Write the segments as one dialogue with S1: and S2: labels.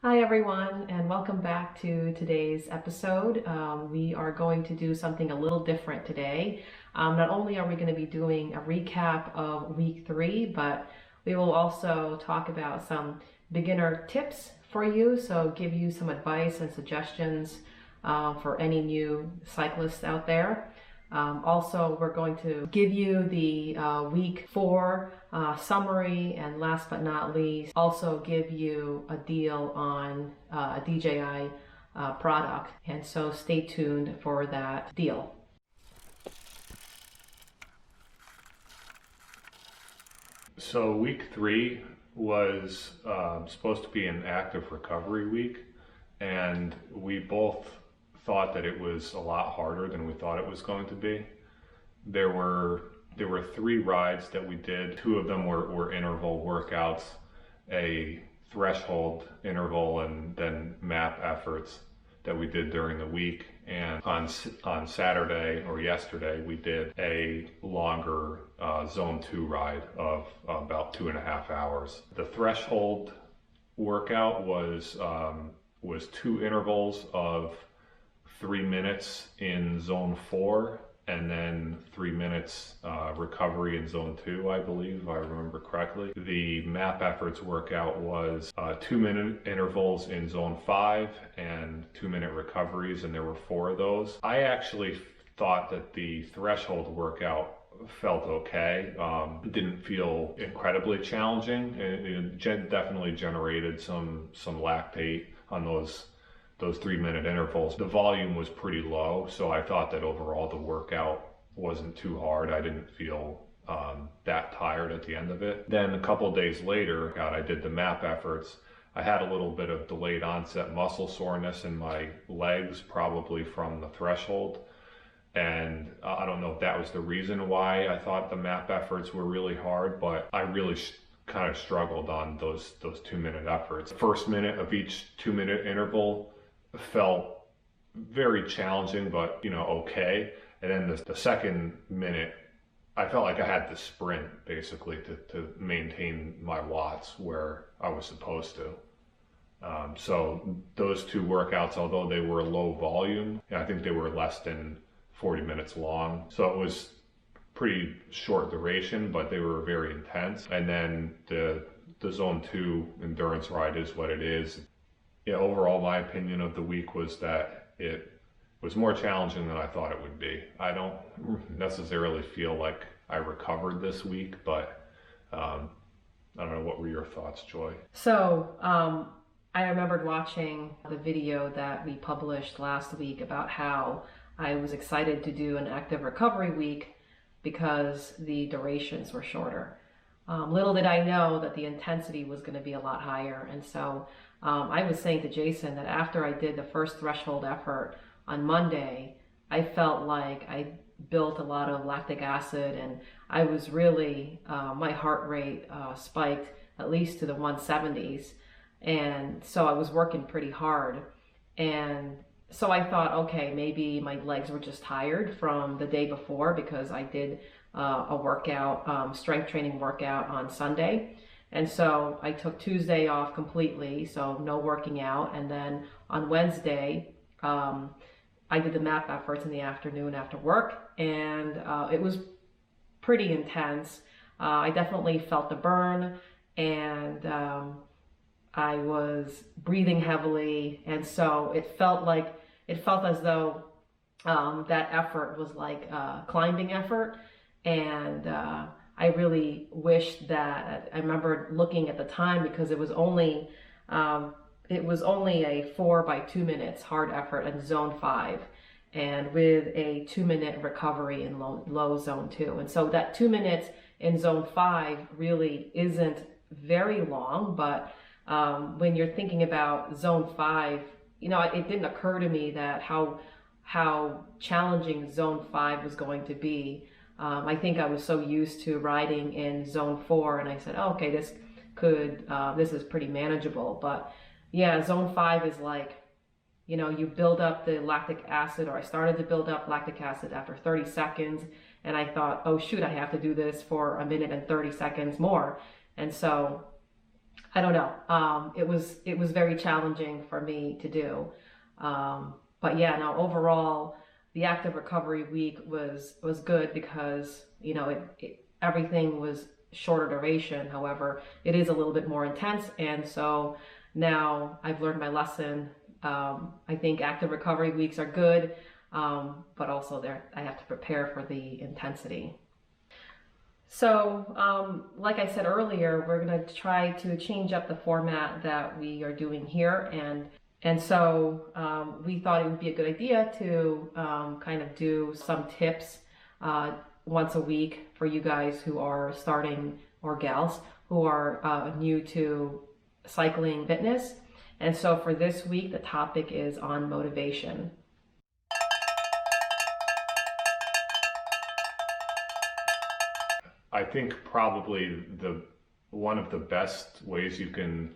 S1: Hi everyone, and welcome back to today's episode. We are going to do something a little different today. Not only are we going to be doing a recap of week 3, but we will also talk about some beginner tips for you, so give you some advice and suggestions for any new cyclists out there. Also, we're going to give you the week 4 summary, and last but not least, also give you a deal on a DJI product. And so stay tuned for that deal.
S2: So week 3 was supposed to be an active recovery week, and we both thought that it was a lot harder than we thought it was going to be. There were 3 rides that we did. 2 of them were interval workouts, a threshold interval, and then map efforts that we did during the week. And on Saturday or yesterday, we did a longer zone 2 ride of about 2.5 hours. The threshold workout was 2 intervals of 3 minutes in zone 4 and then 3 minutes recovery in zone 2, I believe, if I remember correctly. The map efforts workout was 2-minute intervals in zone 5 and 2-minute recoveries, and there were 4 of those. I actually thought that the threshold workout felt okay. It didn't feel incredibly challenging. It definitely generated some lactate on those 3-minute intervals. The volume was pretty low, so I thought that overall the workout wasn't too hard. I didn't feel that tired at the end of it. Then a couple days later, I did the map efforts. I had a little bit of delayed onset muscle soreness in my legs, probably from the threshold. And I don't know if that was the reason why I thought the map efforts were really hard, but I really kind of struggled on those 2-minute efforts. The first minute of each 2-minute interval felt very challenging, but okay. And then the second minute, I felt like I had to sprint basically to maintain my watts where I was supposed to. So those 2 workouts, although they were low volume, I think they were less than 40 minutes long. So it was pretty short duration, but they were very intense. And then the zone 2 endurance ride is what it is. Yeah, overall, my opinion of the week was that it was more challenging than I thought it would be. I don't necessarily feel like I recovered this week, but I don't know, what were your thoughts, Joy?
S1: So I remembered watching the video that we published last week about how I was excited to do an active recovery week because the durations were shorter. Little did I know that the intensity was going to be a lot higher. And so I was saying to Jason that after I did the first threshold effort on Monday, I felt like I built a lot of lactic acid, and I was really, my heart rate spiked at least to the 170s. And so I was working pretty hard. And so I thought, okay, maybe my legs were just tired from the day before because I did a workout, strength training workout on Sunday. And so I took Tuesday off completely, so no working out. And then on Wednesday, I did the map efforts in the afternoon after work, and it was pretty intense. I definitely felt the burn, and I was breathing heavily, and so it felt as though that effort was like a climbing effort. And I really wished that, I remember looking at the time because it was only a 4 by 2 minutes hard effort in zone 5, and with a 2-minute recovery in low zone 2. And so that 2 minutes in zone 5 really isn't very long, but when you're thinking about zone 5, it didn't occur to me that how challenging zone 5 was going to be. I think I was so used to riding in zone 4, and I said, oh, okay, this is pretty manageable. But yeah, zone 5 is like, you build up the lactic acid, or I started to build up lactic acid after 30 seconds, and I thought, oh shoot, I have to do this for 1 minute and 30 seconds more. And so I don't know. It was very challenging for me to do. But yeah, no, overall, the active recovery week was good because everything was shorter duration. However, it is a little bit more intense, and so now I've learned my lesson. I think active recovery weeks are good, but also I have to prepare for the intensity. So, like I said earlier, we're going to try to change up the format that we are doing here, and so we thought it would be a good idea to kind of do some tips once a week for you guys who are starting, or gals who are new to cycling fitness. And so for this week, the topic is on motivation.
S2: I think probably one of the best ways you can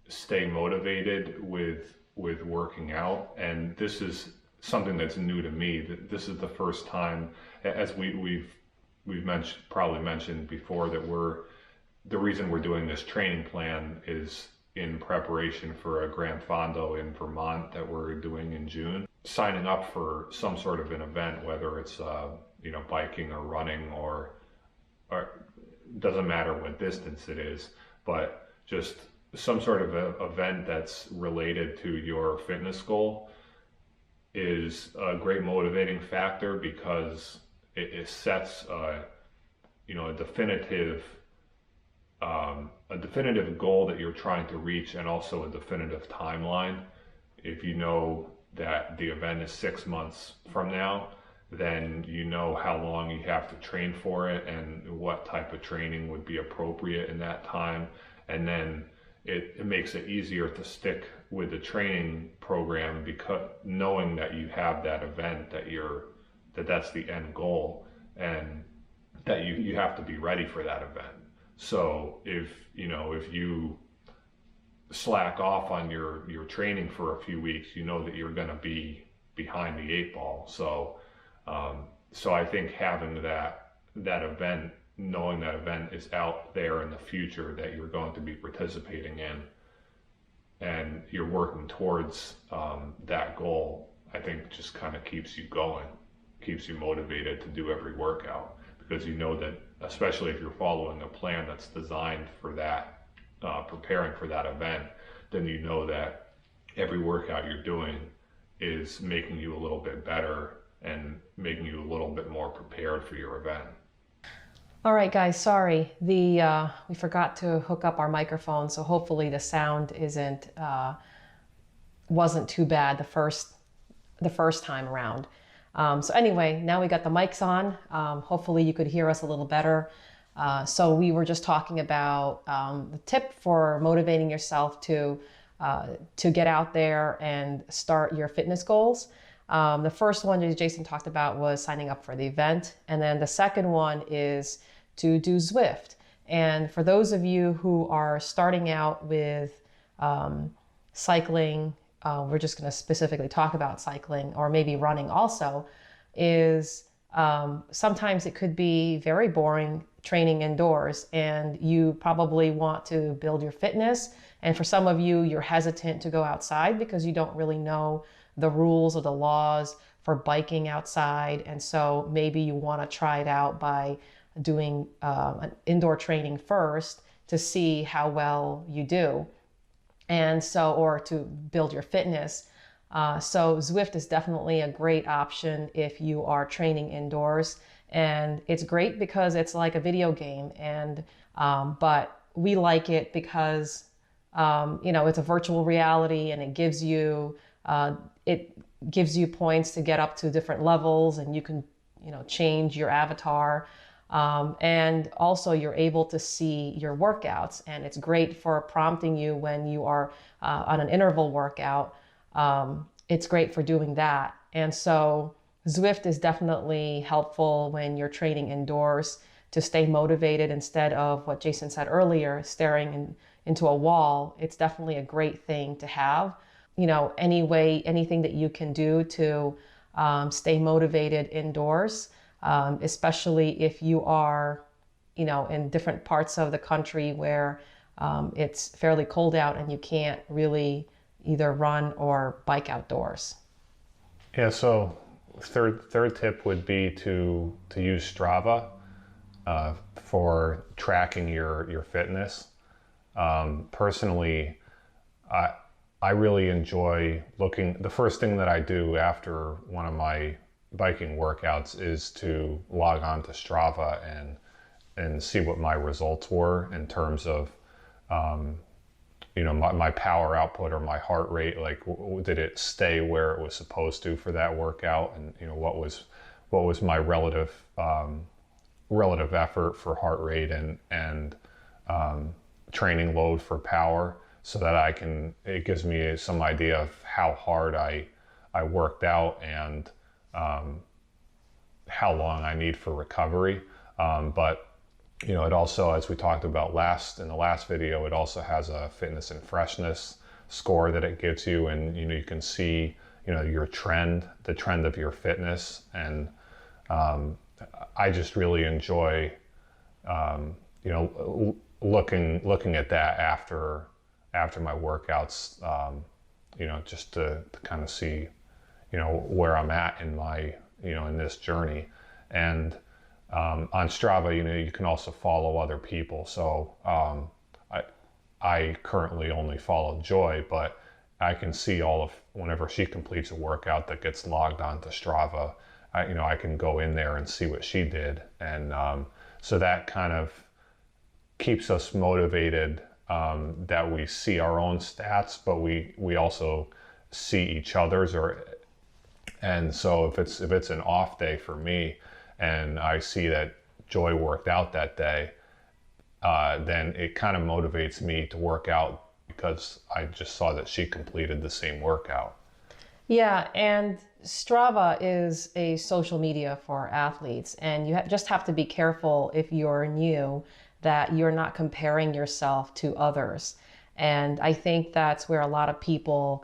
S2: stay motivated with working out, and this is something that's new to me. That this is the first time, as we've probably mentioned before, that the reason we're doing this training plan is in preparation for a Gran Fondo in Vermont that we're doing in June. Signing up for some sort of an event, whether it's biking or running or doesn't matter what distance it is, but just some sort of event that's related to your fitness goal is a great motivating factor, because it sets a definitive goal that you're trying to reach, and also a definitive timeline. If you know that the event is 6 months from now, then you know how long you have to train for it and what type of training would be appropriate in that time. And then it makes it easier to stick with the training program, because knowing that you have that event, that's the end goal, and that you have to be ready for that event. So if you slack off on your training for a few weeks, you know that you're going to be behind the 8 ball. So I think having that event, knowing that event is out there in the future that you're going to be participating in, and you're working towards that goal, I think just kind of keeps you going, keeps you motivated to do every workout, because you know that, especially if you're following a plan that's designed for that, preparing for that event, then you know that every workout you're doing is making you a little bit better and making you a little bit more prepared for your event.
S3: All right, guys, sorry. We forgot to hook up our microphone, so hopefully the sound wasn't too bad the first time around. So anyway, now we got the mics on. Hopefully you could hear us a little better. So we were just talking about the tip for motivating yourself to get out there and start your fitness goals. The first one that Jason talked about was signing up for the event. And then the second one is to do Zwift. And for those of you who are starting out with cycling, we're just going to specifically talk about cycling, or maybe running also, is sometimes it could be very boring training indoors, and you probably want to build your fitness. And for some of you, you're hesitant to go outside because you don't really know the rules or the laws for biking outside. And so maybe you want to try it out by doing an indoor training first to see how well you do. And so, or to build your fitness. So Zwift is definitely a great option if you are training indoors. And it's great because it's like a video game. And but we like it because it's a virtual reality, and it gives you points to get up to different levels, and you can change your avatar. And also you're able to see your workouts, and it's great for prompting you when you are on an interval workout. It's great for doing that. And so Zwift is definitely helpful when you're training indoors to stay motivated instead of what Jason said earlier, staring into a wall. It's definitely a great thing to have. Anything that you can do to stay motivated indoors, especially if you are, in different parts of the country where it's fairly cold out and you can't really either run or bike outdoors.
S2: Yeah, so third tip would be to use Strava for tracking your fitness. Personally, I really enjoy looking. The first thing that I do after one of my biking workouts is to log on to Strava and see what my results were in terms of my power output or my heart rate. Like, did it stay where it was supposed to for that workout, and what was my relative effort for heart rate and training load for power, so that it gives me some idea of how hard I worked out and how long I need for recovery. But it also, as we talked about in the last video, it also has a fitness and freshness score that it gives you, and you can see your the trend of your fitness. And I just really enjoy looking at that after my workouts, just to kind of see where I'm at in my in this journey. And on Strava, you can also follow other people. So I currently only follow Joy, but I can see whenever she completes a workout that gets logged onto Strava, I can go in there and see what she did. And so that kind of keeps us motivated, that we see our own stats, but we also see each other's. And so if it's an off day for me and I see that Joy worked out that day, then it kind of motivates me to work out because I just saw that she completed the same workout.
S3: Yeah, and Strava is a social media for athletes, and you just have to be careful if you're new that you're not comparing yourself to others. And I think that's where a lot of people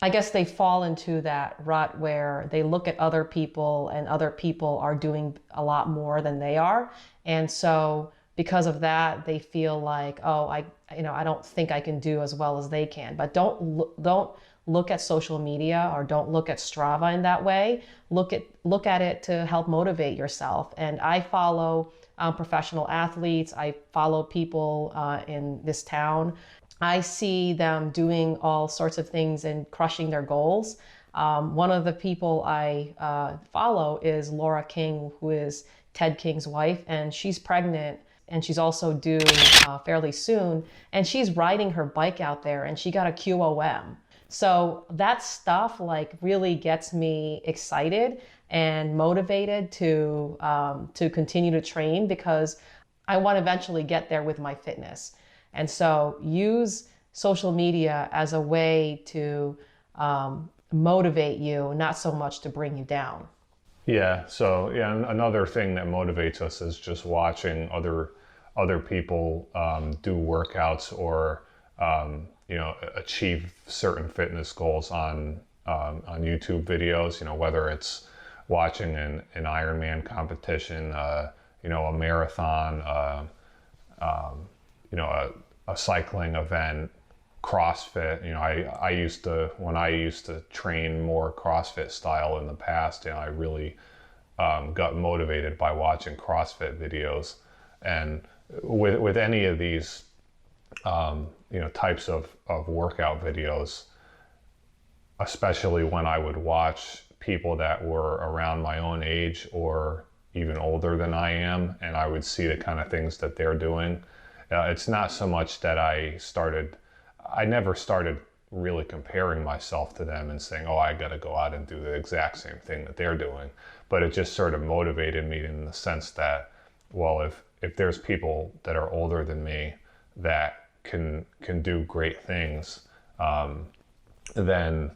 S3: I guess they fall into that rut where they look at other people and other people are doing a lot more than they are. And so because of that, they feel like, oh, I don't think I can do as well as they can. But don't look at social media, or don't look at Strava in that way. Look at it to help motivate yourself. And I follow professional athletes. I follow people in this town. I see them doing all sorts of things and crushing their goals. One of the people I follow is Laura King, who is Ted King's wife, and she's pregnant, and she's also due fairly soon, and she's riding her bike out there, and she got a QOM. So that stuff really gets me excited and motivated to continue to train, because I want to eventually get there with my fitness. And so use social media as a way to motivate you, not so much to bring you down.
S2: Yeah. So another thing that motivates us is just watching other people do workouts or achieve certain fitness goals on YouTube videos. Whether it's watching an Ironman competition, a marathon, a cycling event, CrossFit. When I used to train more CrossFit style in the past, I really got motivated by watching CrossFit videos. And with any of these types of workout videos, especially when I would watch people that were around my own age or even older than I am, and I would see the kind of things that they're doing. It's not so much that I never started really comparing myself to them and saying, oh, I got to go out and do the exact same thing that they're doing. But it just sort of motivated me in the sense that, well, if there's people that are older than me that can do great things, then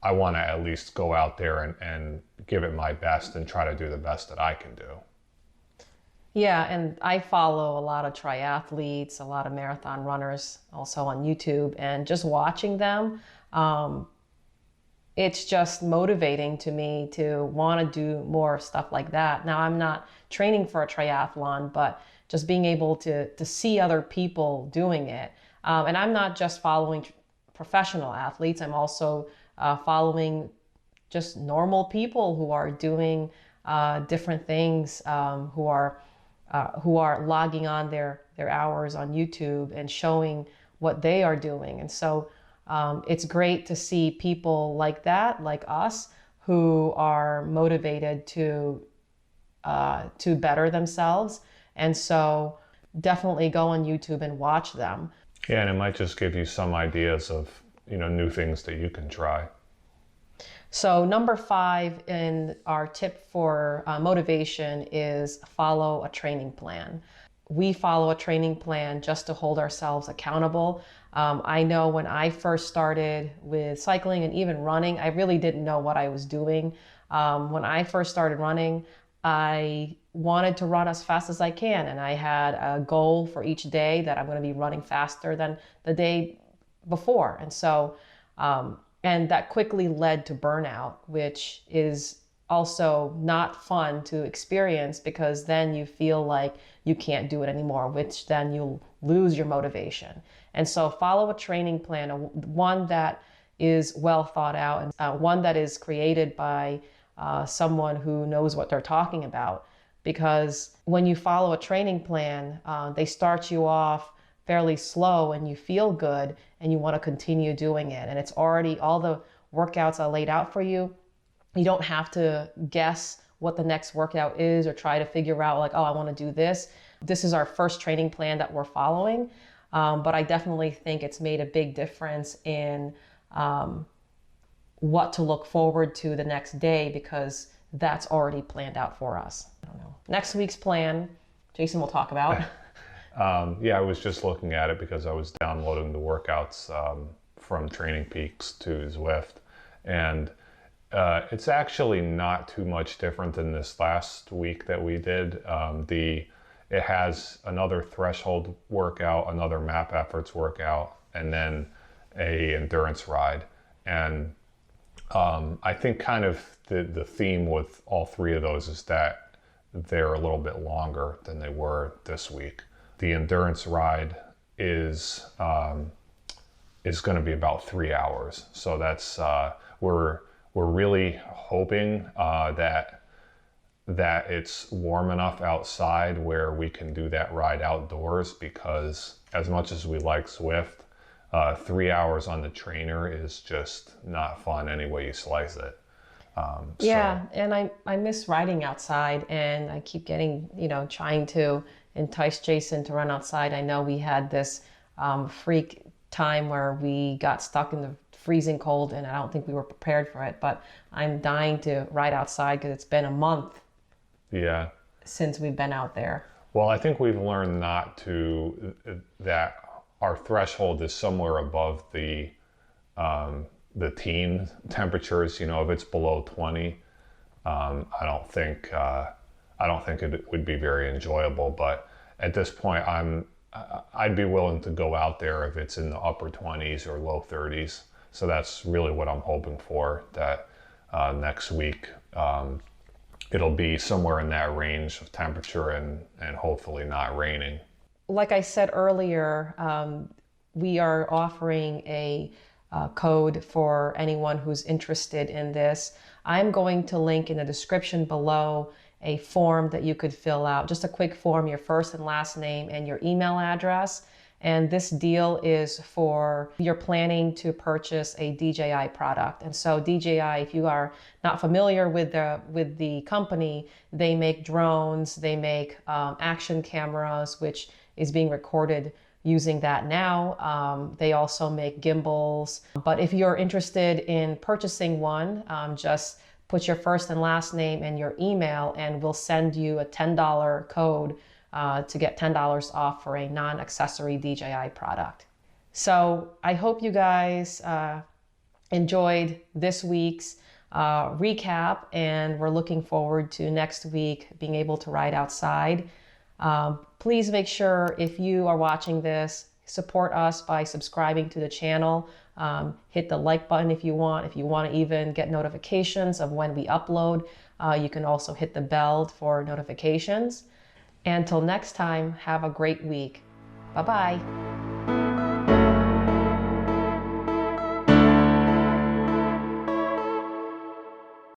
S2: I want to at least go out there and give it my best and try to do the best that I can do.
S3: Yeah, and I follow a lot of triathletes, a lot of marathon runners also on YouTube, and just watching them, it's just motivating to me to want to do more stuff like that. Now, I'm not training for a triathlon, but just being able to see other people doing it. And I'm not just following professional athletes, I'm also following just normal people who are doing different things, who are logging on their hours on YouTube and showing what they are doing. And so it's great to see people like that, like us, who are motivated to better themselves. And so definitely go on YouTube and watch them.
S2: Yeah, and it might just give you some ideas of, new things that you can try.
S3: So number 5 in our tip for motivation is follow a training plan. We follow a training plan just to hold ourselves accountable. I know when I first started with cycling and even running, I really didn't know what I was doing. When I first started running, I wanted to run as fast as I can, and I had a goal for each day that I'm going to be running faster than the day before. And so, and that quickly led to burnout, which is also not fun to experience, because then you feel like you can't do it anymore, which then you'll lose your motivation. And so follow a training plan, one that is well thought out, and one that is created by someone who knows what they're talking about. Because when you follow a training plan, they start you off fairly slow and you feel good and you want to continue doing it. And it's already, all the workouts are laid out for you. You don't have to guess what the next workout is or try to figure out like, oh, I want to do this. This is our first training plan that we're following. But I definitely think it's made a big difference in what to look forward to the next day, because that's already planned out for us. I don't know. Next week's plan, Jason will talk about.
S2: Yeah, I was just looking at it because I was downloading the workouts from Training Peaks to Zwift. And it's actually not too much different than this last week that we did. It has another threshold workout, another map efforts workout, and then a endurance ride. And I think kind of the theme with all 3 of those is that they're a little bit longer than they were this week. The endurance ride is going to be about 3 hours. So that's we're really hoping that it's warm enough outside where we can do that ride outdoors, because as much as we like Zwift, 3 hours on the trainer is just not fun any way you slice it.
S3: Yeah, and I miss riding outside, and I keep getting, trying to entice Jason to run outside. I know we had this freak time where we got stuck in the freezing cold, and I don't think we were prepared for it, but I'm dying to ride outside because it's been a month since we've been out there.
S2: Well, I think we've learned that our threshold is somewhere above the teen temperatures. If it's below 20, I don't think it would be very enjoyable. But at this point, I'd be willing to go out there if it's in the upper 20s or low 30s. So that's really what I'm hoping for, that next week it'll be somewhere in that range of temperature and hopefully not raining.
S3: Like I said earlier, we are offering a code for anyone who's interested in this. I'm going to link in the description below a form that you could fill out, just a quick form, your first and last name and your email address. And this deal is for you're planning to purchase a DJI product. And so DJI, if you are not familiar with the company, they make drones, they make action cameras, which is being recorded using that now. They also make gimbals. But if you're interested in purchasing one, just put your first and last name and your email, and we'll send you a $10 code to get $10 off for a non-accessory DJI product. So I hope you guys enjoyed this week's recap, and we're looking forward to next week being able to ride outside. Please make sure, if you are watching this, support us by subscribing to the channel. Hit the like button if you want. If you want to even get notifications of when we upload, you can also hit the bell for notifications. Until next time, have a great week. Bye-bye.